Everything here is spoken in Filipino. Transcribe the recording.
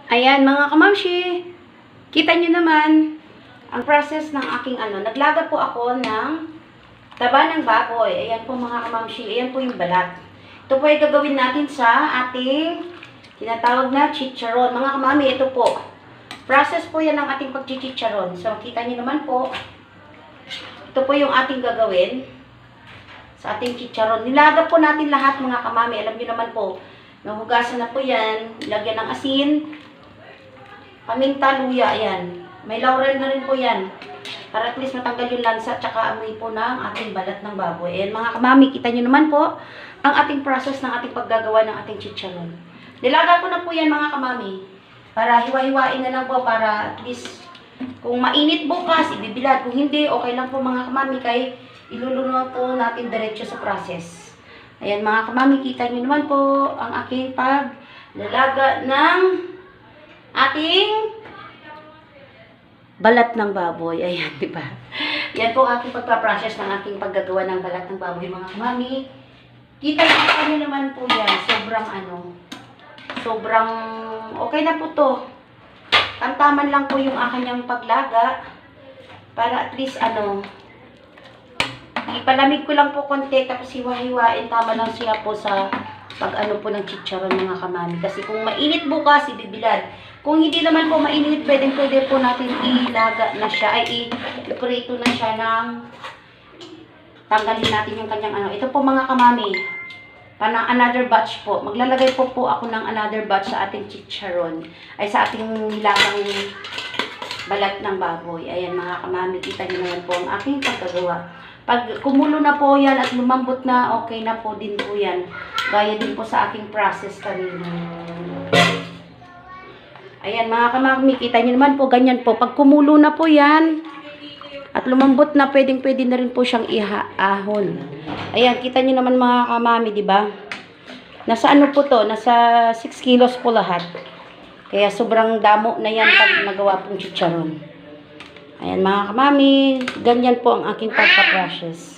Ayan mga kamamshi, kita nyo naman ang process ng aking naglaga po ako ng taba ng baboy. Ayan po mga kamamshi, ayan po yung balat. Ito po ay gagawin natin sa ating tinatawag na chicharon. Mga kamami, ito po. Process po yan ng ating pagchichicharon. So, kita nyo naman po, ito po yung ating gagawin sa ating chicharon. Nilaga po natin lahat mga kamami. Alam nyo naman po, nahugasan na po yan. Lagyan ng asin, paminta, luya, ayan. May laurel na rin po yan. Para at least matanggal yung lansa at saka amoy po ng ating balat ng baboy. Ayan mga kamami, kita nyo naman po ang ating process ng ating paggagawa ng ating chicharon. Nilaga ko na po yan mga kamami. Para hiwa-hiwain na lang po para at least kung mainit bukas, ibibilad. Kung hindi, okay lang po mga kamami kay ilulunod po natin diretso sa process. Ayan mga kamami, kita nyo naman po ang aking paglalaga ng ating balat ng baboy. Ayan, di ba? Yan po ang aking pagpa-process ng aking paggagawa ng balat ng baboy, mga kamami. Kita nyo naman po yan. Sobrang okay na po to. Tamtaman lang po yung aking paglaga. Para at least ipalamig ko lang po konti. Tapos hiwa-hiwain. Tama lang siya po sa pag po ng chicharon mga kamami. Kasi kung mainit bukas, ibibilad. Kung hindi naman po mainit, pwede po natin ilaga na siya. Ay, iprito na siya ng tanggalin natin yung kanyang Ito po mga kamami. Panang another batch po. Maglalagay po ako ng another batch sa ating chicharon. Ay sa ating nilagang balat ng baboy. Ayan mga kamami. Kita niyo naman po ang aking pagkagawa. Pag kumulo na po yan at lumambot na, okay na po din po yan. Gaya din po sa aking process kanina. Ayan mga kamami, kita nyo naman po, ganyan po. Pag kumulo na po yan, at lumambot na, pwede na rin po siyang ihaahon. Ayan, kita nyo naman mga kamami, di ba? Nasa po to? Nasa 6 kilos po lahat. Kaya sobrang damo na yan pag nagawa pong chicharon. Ayan mga kamami, ganyan po ang aking pagpa-process.